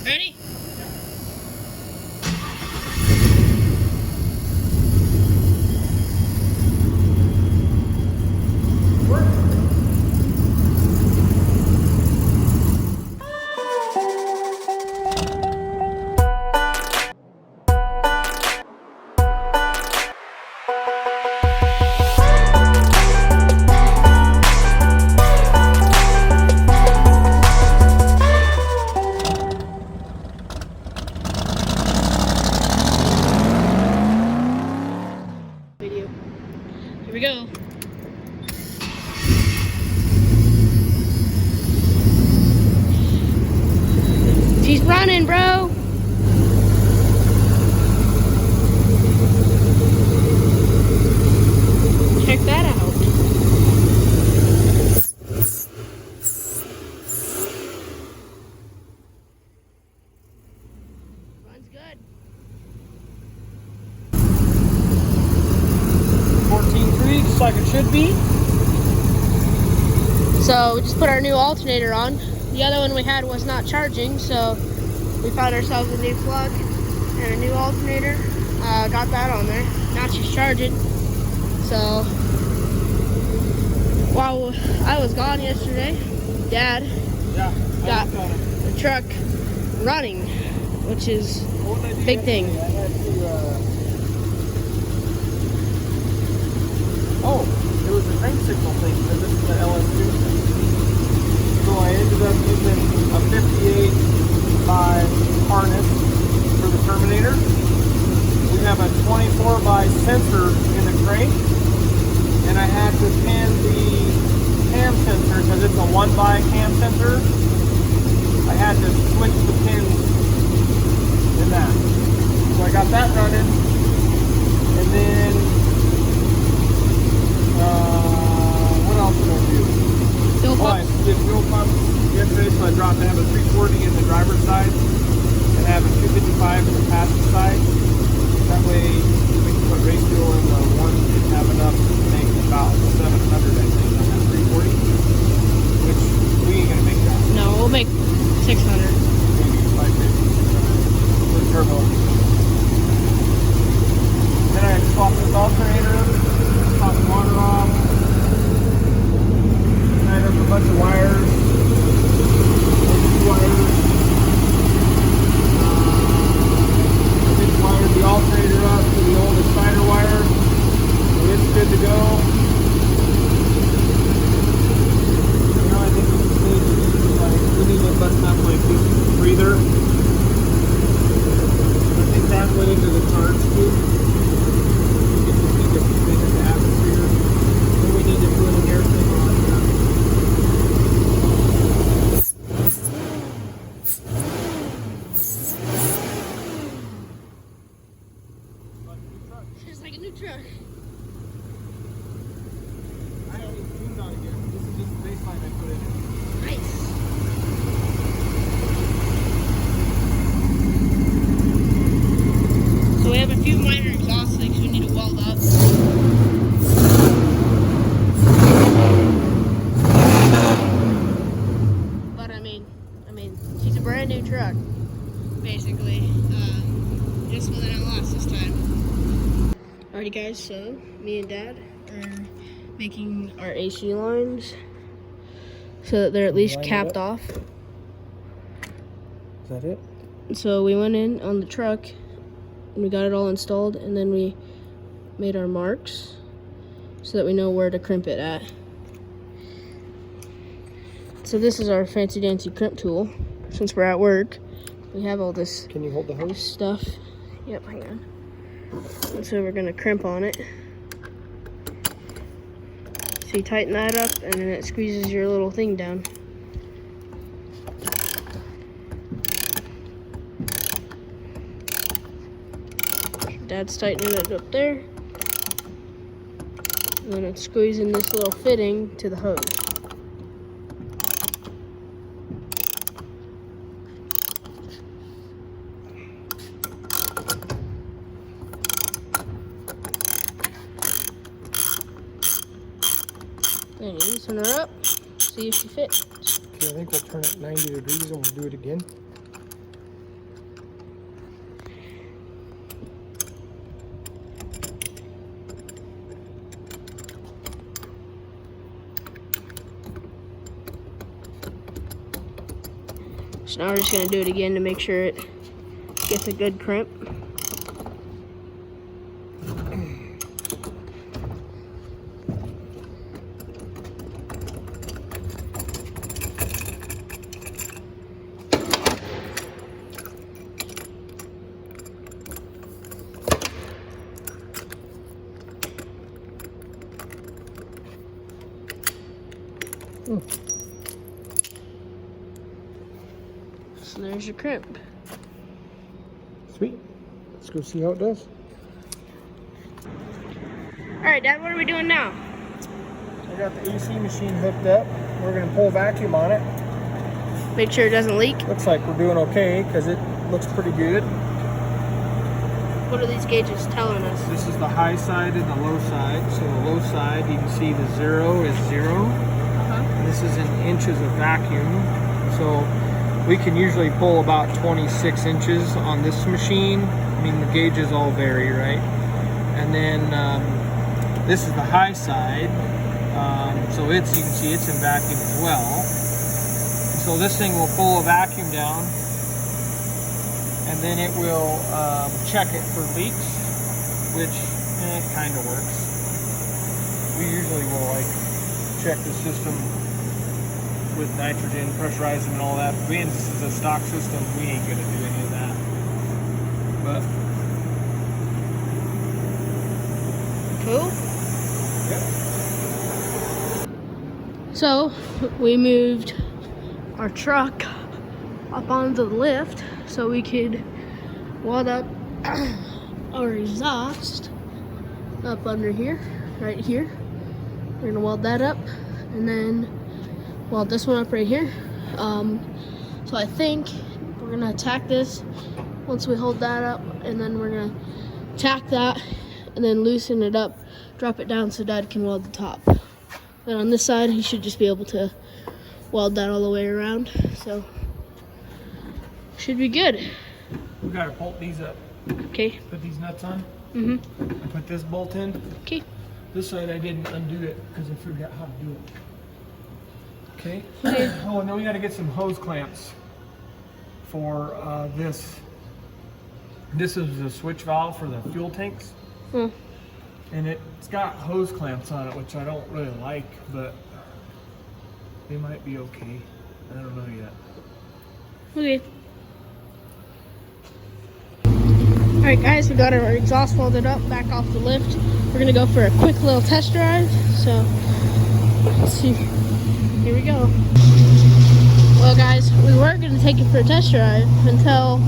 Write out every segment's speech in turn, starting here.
Ready? Video. Here we go. She's running, bro. Check that out. Runs good. 14.3, just like it should be. So we just put our new alternator on. The other one we had was not charging, so we found ourselves a new plug and a new alternator. Got that on there. Now she's charging. So while I was gone yesterday, Dad got the truck running, which is a big thing. I had to, it was the crank signal thing, but this is the LS2 thing. So I ended up using a 58 by harness for the Terminator. We have a 24 by sensor in the crank, and I had to pin the cam sensor because it's a 1 by cam sensor. I had to switch the pins in that. So I got that running, and then what else did I do? I did fuel pumps yesterday, so I dropped to have a 340 in the driver's side and have a 255 in the passenger side. That way we can put race fuel in the one and have enough to make about 700, I think, on that 340. Which we ain't gonna make that. No, we'll make 600. Maybe 550 with turbo. Then I swapped this alternator, top the water off. I have a bunch of wires, I just wired the alternator up to the old spider wire, so it's good to go. Now I think we need to button up my breather. I think that went into the charge tube. We need to clean the atmosphere. Then we need to put an air thing on. It's like a new truck. I haven't even tuned on it yet. This is just the baseline I put in it. Nice. So we have a few minor exhaust leaks we need to weld up. But I mean, she's a brand new truck, basically. Just one that I lost this time. Alrighty guys, so me and Dad are making our AC lines so that they're at least capped off. Is that it? So we went in on the truck and we got it all installed, and then we made our marks so that we know where to crimp it at. So this is our fancy dancy crimp tool. Since we're at work, we have all this Can you hold the hose? stuff. Yep, hang on. And so we're gonna crimp on it. So you tighten that up and then it squeezes your little thing down. Dad's tightening it up there. And then it's squeezing this little fitting to the hose. Then you loosen her up, see if she fits. Okay, I think we'll turn it 90 degrees and we'll do it again. So now we're just gonna do it again to make sure it gets a good crimp. So there's your crimp. Sweet. Let's go see how it does. Alright, Dad, what are we doing now? I got the AC machine hooked up. We're going to pull vacuum on it. Make sure it doesn't leak. Looks like we're doing okay because it looks pretty good. What are these gauges telling us? This is the high side and the low side. So the low side, you can see the 0 is 0. And this is in inches of vacuum. So we can usually pull about 26 inches on this machine. I mean, the gauges all vary, right? And then this is the high side. So you can see it's in vacuum as well. So this thing will pull a vacuum down, and then it will check it for leaks, which kind of works. We usually will check the system with nitrogen, pressurize them and all that. Being this is a stock system, we ain't gonna do any of that. But Cool. yep. So we moved our truck up onto the lift so we could weld up our exhaust up under here, right here. We're gonna weld that up and then weld this one up right here. So I think we're gonna attack this once we hold that up, and then we're gonna tack that and then loosen it up, drop it down so Dad can weld the top. Then on this side, he should just be able to weld that all the way around. So should be good. We gotta bolt these up. Okay. Put these nuts on. Mhm. And put this bolt in. Okay. This side I didn't undo it because I forgot how to do it. Okay. Okay. Oh, and then we got to get some hose clamps for this. This is the switch valve for the fuel tanks. And it's got hose clamps on it, which I don't really like, but they might be okay. I don't know yet. Okay. Alright guys, we got our exhaust welded up, back off the lift. We're gonna go for a quick little test drive. So let's see. Here we go. Well guys, we were gonna take it for a test drive until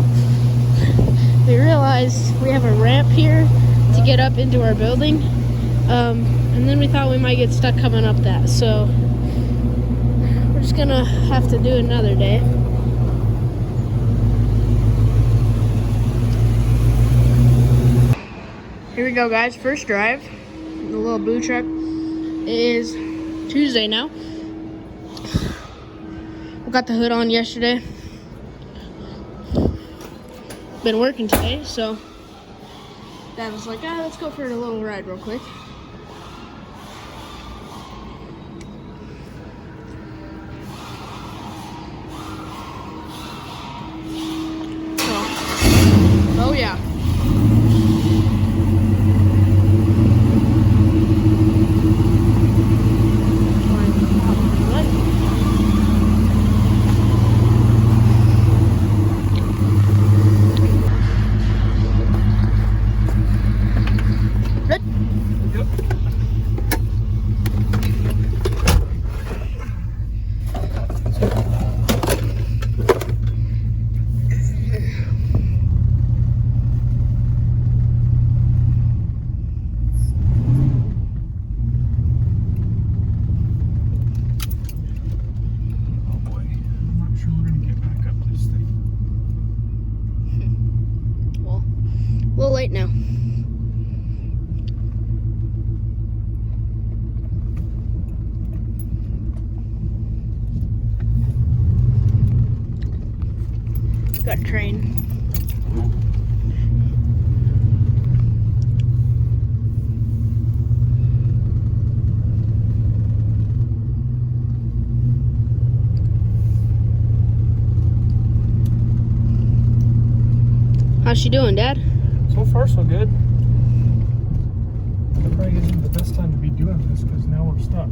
we realized we have a ramp here to get up into our building. And then we thought we might get stuck coming up that. So we're just gonna have to do it another day. Here we go guys, first drive. The little blue truck. It is Tuesday now. We got the hood on yesterday. Been working today, so Dad was like, let's go for a little ride real quick. Oh yeah. A little late now. Got a train. How's she doing, Dad? So far, so good. It probably isn't the best time to be doing this because now we're stuck.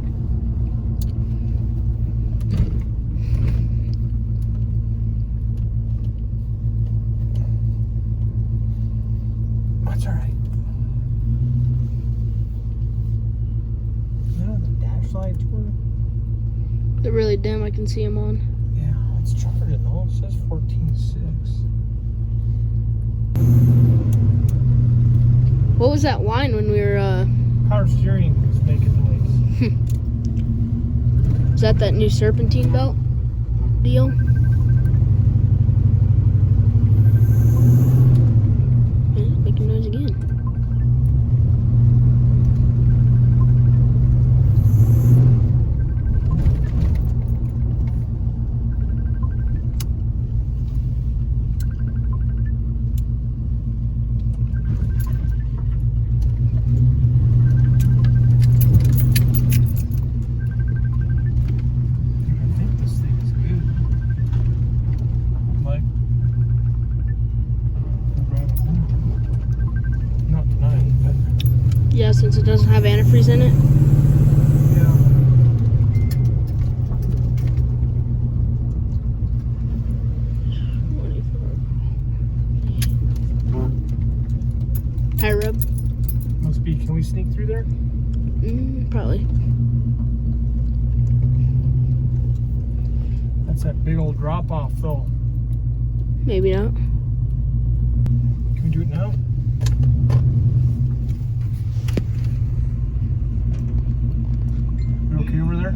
That's all right. Yeah, the dash lights were. They're really dim. I can see them on. Yeah, it's charging though. It says 14.6. What was that whine when we were, Power steering is making noise. is that new serpentine belt deal? Yeah, making noise again. I think this thing is good. Like, not tonight, but Yeah, since it doesn't have antifreeze in it. yeah. High rub? Must be. Can we sneak through there? Probably. That's that big old drop off, though. Maybe not. Can we do it now? You okay over there?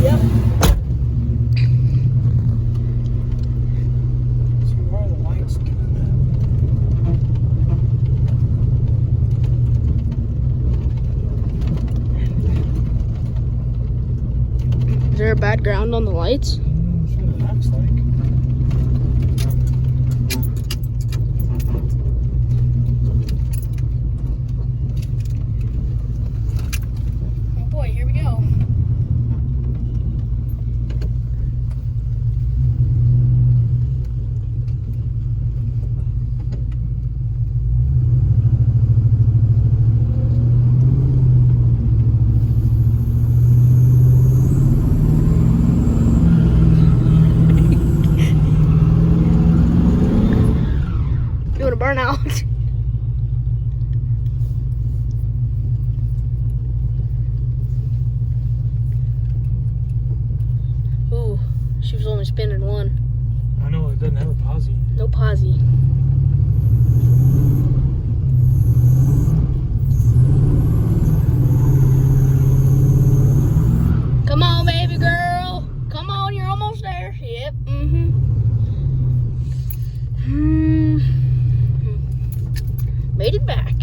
Yep. So why are the lights doing that? Is there a bad ground on the lights? That's what it looks like. Oh boy, here we go. Doing a burnout. Ooh, she was only spinning one. I know it doesn't have a posi. No posi. Come on, baby girl. Come on, you're almost there. Yep. Made it back.